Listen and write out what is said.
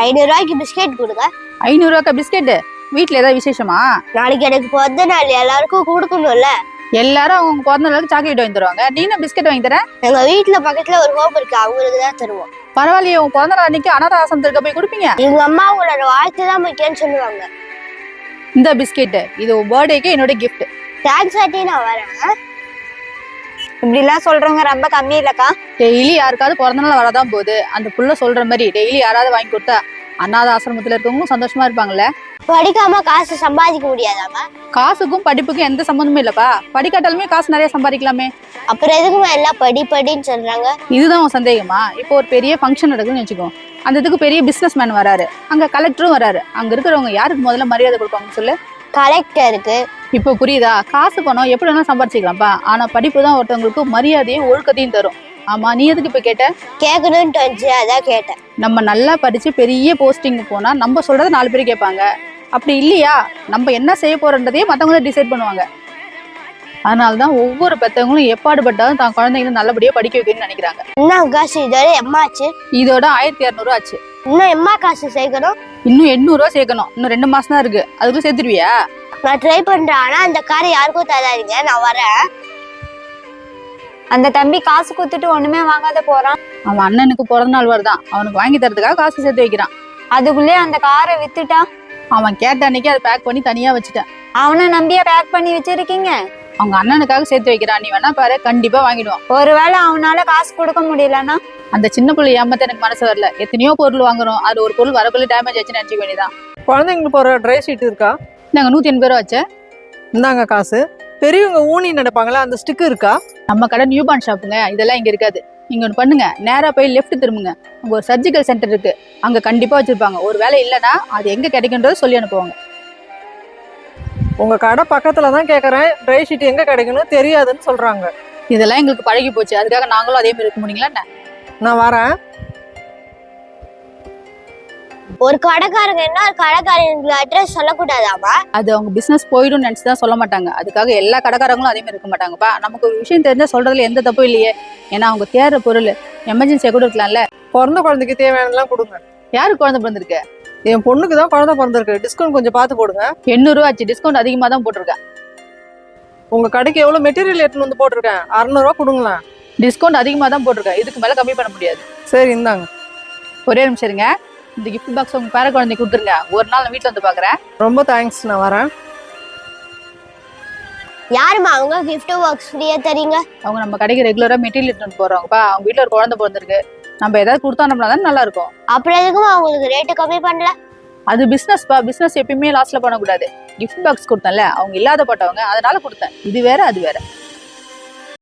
500 ரூபாய்க்கு பிஸ்கெட் கொடுங்க. 500 ரூபாய்க்கு பிஸ்கெட்? வீட்டுல ஏதாவது விசேஷமா? நாளைக்கு எனக்கு பிறந்த நாள், எல்லாருக்கும் கொடுக்கணும்ல. எல்லாரும் அவங்க பிறந்த நாளுக்கு சாக்லேட் வாங்கி தருவாங்க, நீ என்ன பிஸ்கெட் வாங்கி தர? எங்க வீட்டுல பக்கத்துல ஒரு ஹோம் இருக்கு, அவங்களுக்கு தான் தருவோம். பரவாயில்லையே, உங்க பிறந்த நாள் அன்னைக்கு அனாதை ஆசிரமத்துக்கு போய் கொடுப்பீங்க? எங்க அம்மா உங்களோட வாழ்த்து தான் முக்கியம்னு சொல்லுவாங்க. இந்த பிஸ்கெட் இது உன் பர்த்டேக்கு என்னோட கிஃப்ட். தேங்க்ஸ் ஆட்டி, நான் வரேன். இப்படி எல்லாம் சொல்றவங்க ரொம்ப கம்மி இல்லக்கா. டெய்லி யாருக்காவது பிறந்த நாள் வரதான் போகுது, அந்த புள்ள சொல்ற மாதிரி டெய்லி யாராவது வாங்கி கொடுத்தா அனாதை ஆசிரமத்துல இருக்கவங்களும் சந்தோஷமா இருப்பாங்கல்ல. படிக்காம காசு சம்பாதிக்க முடியாதாமா? காசுக்கும் படிப்புக்கும் எந்த சம்பந்தமும் இல்லப்பா, படிக்காட்டாலுமே காசு நிறைய சம்பாதிக்கலாமே. அப்புறம் எதுக்குமா எல்லாம் படின்னு சொல்றாங்க? இதுதான் உன் சந்தேகமா? இப்போ ஒரு பெரிய ஃபங்க்ஷன் நடக்குதுன்னு வச்சுக்கோ, அந்த இதுக்கு பெரிய பிசினஸ் மேன் வராரு, அங்க கலெக்டரும் வராரு, அங்க இருக்கிறவங்க யாருக்கு முதல்ல மரியாதை கொடுப்பாங்கன்னு சொல்லு? கலெக்டருக்கு. இப்போ புரியுதா? காசு பணம் எப்படி வேணா சம்பாதிச்சிக்கலாம்ப்பா, ஆனா படிப்பு தான் ஒருத்தவங்களுக்கு மரியாதையும் ஒழுக்கத்தையும் தரும். ஆமா, நீ எதுக்கு இப்ப கேட்ட? கேட்கணும்னு தோணுச்சு, அதான் கேட்டேன். நம்ம நல்லா படிச்சு பெரிய போஸ்டிங் போனா நம்ம சொல்றத 4 பேர் கேட்பாங்க. அப்படி இல்லையா, நம்ம என்ன செய்ய போறோன்றதையே மத்தவங்க டிசைட் பண்ணுவாங்க. அதனாலதான் ஒவ்வொரு பெத்தவங்களும் எப்பாடுபட்டாலும் தான் குழந்தைங்களை நல்லபடியா படிக்க வைக்கணும்னு நினைக்கிறாங்க. இன்னும் காசு இதோட எம்மாச்சு? இதோட 1200 ஆச்சு. இன்னும் எம்மா காசு சேர்க்கணும். இன்னும் 800 ரூபா சேர்க்கணும். இன்னும் 2 மாசம் தான் இருக்கு, அதுக்குள்ள சேர்த்துருவியா? நான் ட்ரை பண்றேன், ஆனா அந்த காரை யாருக்கும் தராதீங்க, நான் வரேன். அந்த தம்பி காசு கொடுத்துட்டு ஒண்ணுமே வாங்காத போறான். அவன் அண்ணனுக்கு பிறந்த நாள் வருதான், அவனுக்கு வாங்கி தரதுக்காக காசு சேர்த்து வைக்கிறான். அதுக்குள்ளே அந்த காரை வித்துட்டான். அவன் கேட்ட அன்னைக்கு அதை பேக் பண்ணி தனியா வச்சுட்டேன். அவனை நம்பியா பேக் பண்ணி வச்சிருக்கீங்க? அவங்க அண்ணனுக்காக சேர்த்து வைக்கிறான், நீ வேணா பாரு, கண்டிப்பா வாங்கிடுவான். ஒருவேளை அவனால காசு கொடுக்க முடியலன்னா? அந்த சின்ன பிள்ளை ஏமாத்த எனக்கு மனசு வரல. எத்தனையோ பொருள் வாங்குறோம், அது ஒரு பொருள் வரக்குள்ள டேமேஜ் ஆச்சுன்னு நினைச்சுக்க வேண்டியதான். குழந்தைங்களுக்கு போற ட்ரை ஷீட் இருக்கா? நாங்க 180 ரூபா வச்சேன். இந்தாங்க காசு. பெரியவங்க ஊனி நடப்பாங்களா, அந்த ஸ்டிக் இருக்கா? நம்ம கடை நியூ பார்ன் ஷாப்புங்க, இதெல்லாம் இங்க இருக்காது. நீங்க ஒன்று பண்ணுங்க, நேரா போய் லெஃப்ட் திரும்புங்க, அங்க ஒரு சர்ஜிக்கல் சென்டர் இருக்கு, அங்க கண்டிப்பா வச்சிருப்பாங்க. ஒரு வேலை இல்லைன்னா அது எங்க கிடைக்குன்றத சொல்லி அனுப்புவாங்க. உங்க கடை பக்கத்துல தான் கேக்குறேன், ட்ரை ஷீட் எங்க கிடைக்குன்னு தெரியாதுன்னு சொல்றாங்க. இதெல்லாம் எங்களுக்கு பழகி போச்சு, அதுக்காக நாங்களும் அதே மாதிரி இருக்க முடியுங்களா என்ன? நான் வரேன். ஒரு கடைக்காரங்க என்ன கடைக்காரங்களுக்கு அட்ரஸ் சொல்லக்கூடாதாமா? அது அவங்க பிசினஸ் போயிடும் நினைச்சுதான் சொல்ல மாட்டாங்க, அதுக்காக எல்லா கடைக்காரங்களும் அதே மாதிரி இருக்க மாட்டாங்கப்பா. நமக்கு ஒரு விஷயம் தெரிஞ்சா சொல்றதுல எந்த தப்பும் இல்லையே. ஏன்னா அவங்க தேடுற பொருள் எமர்ஜென்சியா கூட இருக்கலாம்ல. பிறந்த குழந்தைக்கு தேவையானதெல்லாம் கொடுங்க. யாருக்கு குழந்தை பிறந்திருக்கு? என் பொண்ணுக்கு தான் குழந்தை பிறந்திருக்கு, டிஸ்கவுண்ட் கொஞ்சம் பார்த்து போடுங்க. 800 ரூபா ஆச்சு, டிஸ்கவுண்ட் அதிகமா தான் போட்டிருக்கேன். உங்க கடைக்கு எவ்வளவு மெட்டீரியல் எடுத்துன்னு வந்து போட்டிருக்கேன், 600 ரூபா கொடுங்களேன். டிஸ்கவுண்ட் அதிகமா தான் போட்டிருக்கேன், இதுக்கு மேல கம்மி பண்ண முடியாது. சரி இந்தாங்க. ஒரே நிமிஷம் இருங்க, இந்த கிஃப்ட் பாக்ஸ் உங்க பேர குழந்தை கொடுத்துருங்க, ஒரு நாள் வீட்டுல வந்து பாக்குறேன். ரொம்ப தேங்க்ஸ், நான் வரேன். யாருமா அவங்க கிஃப்ட் பாக்ஸ் ஃப்ரீயா தரீங்க? அவங்க நம்ம கடைக்கு ரெகுலரா மெட்டீரியல் எடுத்துட்டு போறவங்கப்பா. அவங்க வீட்டுல ஒரு குழந்தை பிறந்திருக்கு, நம்ம ஏதாவது கொடுத்தா நம்மளாதான் நல்லா இருக்கும். அப்புறம் எதுக்கும் அவங்களுக்கு ரேட்டு கம்மி பண்ணல? அது பிசினஸ்ப்பா, பிசினஸ் எப்பயுமே லாஸ்ட்ல பண்ணக்கூடாது. கிஃப்ட் பாக்ஸ் கொடுத்தேன்ல, அவங்க இல்லாத பட்டவங்க, அதனால கொடுத்தேன். இது வேற அது வேற.